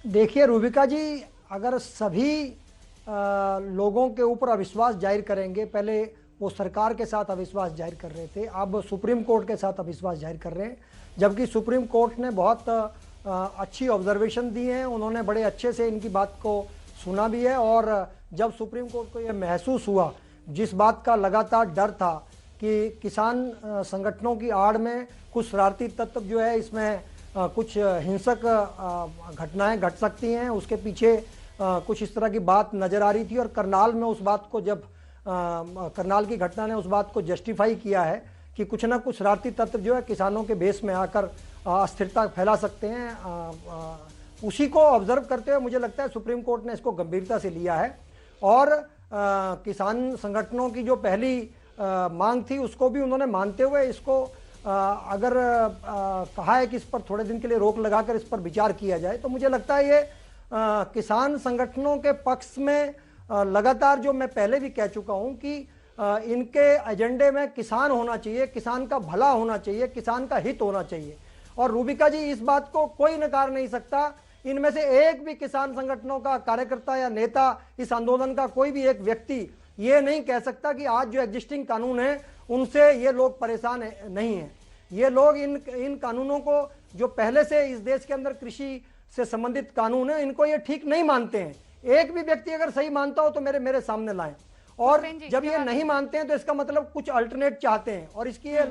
देखिए रूबिका जी, अगर सभी लोगों के ऊपर अविश्वास जाहिर करेंगे, पहले वो सरकार के साथ अविश्वास जाहिर कर रहे थे, अब सुप्रीम कोर्ट के साथ अविश्वास जाहिर कर रहे हैं, जबकि सुप्रीम कोर्ट ने बहुत अच्छी ऑब्जर्वेशन दी है, उन्होंने बड़े अच्छे से इनकी बात को सुना भी है। और जब सुप्रीम कोर्ट को यह महसूस हुआ, जिस बात का लगातार डर था कि किसान संगठनों की आड़ में कुछ शरारती तत्व जो है, इसमें कुछ हिंसक घटनाएं घट सकती हैं, उसके पीछे कुछ इस तरह की बात नजर आ रही थी। और करनाल में उस बात को जब करनाल की घटना ने उस बात को जस्टिफाई किया है कि कुछ ना कुछ शरारती तत्व जो है किसानों के बेस में आकर अस्थिरता फैला सकते हैं, उसी को ऑब्जर्व करते हुए मुझे लगता है सुप्रीम कोर्ट ने इसको गंभीरता से लिया है। और किसान संगठनों की जो पहली मांग थी उसको भी उन्होंने मानते हुए इसको अगर कहा है कि इस पर थोड़े दिन के लिए रोक लगाकर इस पर विचार किया जाए, तो मुझे लगता है ये किसान संगठनों के पक्ष में लगातार, जो मैं पहले भी कह चुका हूं कि इनके एजेंडे में किसान होना चाहिए, किसान का भला होना चाहिए, किसान का हित होना चाहिए। और रूबिका जी, इस बात को कोई नकार नहीं सकता, इनमें से एक भी किसान संगठनों का कार्यकर्ता या नेता, इस आंदोलन का कोई भी एक व्यक्ति ये नहीं कह सकता कि आज जो एग्जिस्टिंग कानून है उनसे ये लोग परेशान नहीं है। ये लोग इन कानूनों को, जो पहले से इस देश के अंदर कृषि से संबंधित कानून है, इनको ये ठीक नहीं मानते हैं। एक भी व्यक्ति अगर सही मानता हो तो मेरे सामने लाएं। और जब ये नहीं मानते हैं तो इसका मतलब कुछ अल्टरनेट चाहते हैं और इसकी ये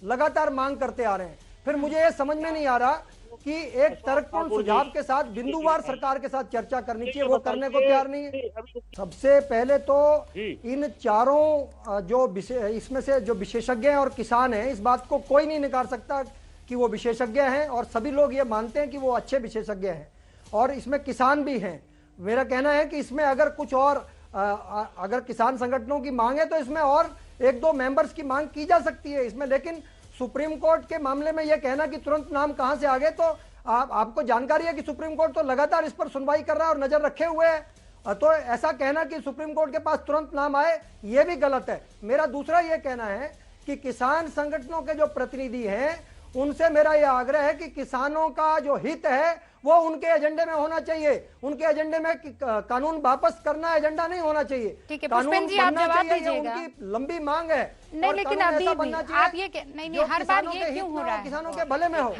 लगातार मांग करते आ रहे हैं। फिर मुझे ये समझ में नहीं आ रहा कि एक तर्कपूर्ण सुझाव के साथ बिंदुवार सरकार के साथ चर्चा करनी चाहिए, वो करने को तैयार नहीं है। सबसे पहले तो इन चारों जो इसमें से जो विशेषज्ञ हैं और किसान हैं, इस बात को कोई नहीं नकार सकता कि वो विशेषज्ञ हैं, और सभी लोग ये मानते हैं कि वो अच्छे विशेषज्ञ हैं, और इसमें किसान भी हैं। मेरा कहना है कि इसमें अगर कुछ और अगर किसान संगठनों की मांग है तो इसमें और एक दो मेंबर्स की मांग की जा सकती है इसमें। लेकिन सुप्रीम कोर्ट के मामले में यह कहना कि तुरंत नाम कहां से आ गए, तो आपको जानकारी है कि सुप्रीम कोर्ट तो लगातार इस पर सुनवाई कर रहा है और नजर रखे हुए है। तो ऐसा कहना कि सुप्रीम कोर्ट के पास तुरंत नाम आए, यह भी गलत है। मेरा दूसरा यह कहना है कि किसान संगठनों के जो प्रतिनिधि हैं उनसे मेरा यह आग्रह है कि किसानों का जो हित है वो उनके एजेंडे में होना चाहिए। उनके एजेंडे में कानून वापस करना एजेंडा नहीं होना चाहिए। ठीक है पुष्पेंद्र जी, आप जवाब दीजिएगा। उनकी लंबी मांग है। नहीं, लेकिन अभी आप ये नहीं, हर बार ये क्यों हो रहा है? किसानों के भले में हो।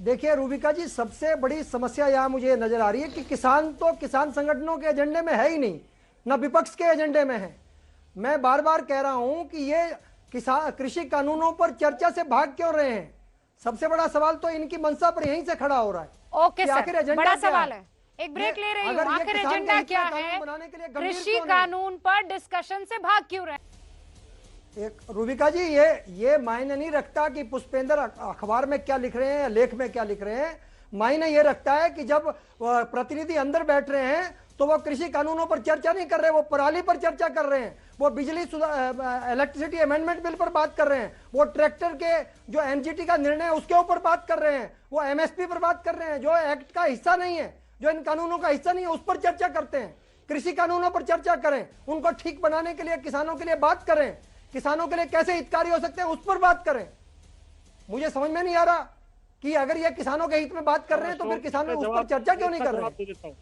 देखिए रूबिका जी, सबसे बड़ी समस्या यहाँ मुझे नजर आ रही है कि किसान तो किसान संगठनों के एजेंडे में है ही नहीं, न विपक्ष के एजेंडे में है। मैं बार बार कह रहा हूं कि ये किसान कृषि कानूनों पर चर्चा से भाग क्यों रहे हैं? सबसे बड़ा सवाल तो इनकी मंशा पर यहीं से खड़ा हो रहा है। ओके सर, बड़ा सवाल है। एक ब्रेक ले रही हूँ। आखिर एजेंडा क्या है? कृषि कानून पर डिस्कशन से भाग क्यों रहे? एक रूबिका जी, ये मायने नहीं रखता कि पुष्पेंद्र अखबार में क्या लिख रहे हैं, लेख में क्या लिख रहे हैं। मायने ये रखता है कि जब प्रतिनिधि अंदर बैठ रहे हैं तो वो कृषि कानूनों पर चर्चा नहीं कर रहे, वो पराली पर चर्चा कर रहे हैं, वो बिजली इलेक्ट्रिसिटी अमेंडमेंट बिल पर बात कर रहे हैं, वो ट्रैक्टर के जो एनजीटी का निर्णय है उसके ऊपर बात कर रहे हैं, वो एमएसपी पर बात कर रहे हैं, जो एक्ट का हिस्सा नहीं है, जो इन कानूनों का हिस्सा नहीं है, उस पर चर्चा करते हैं। कृषि कानूनों पर चर्चा करें, उनको ठीक बनाने के लिए किसानों के लिए बात करें, किसानों के लिए कैसे हितकारी हो सकते हैं उस पर बात करें। मुझे समझ में नहीं आ रहा कि अगर ये किसानों के हित में बात कर रहे हैं तो फिर किसानों उस पर चर्चा क्यों नहीं कर रहे हैं।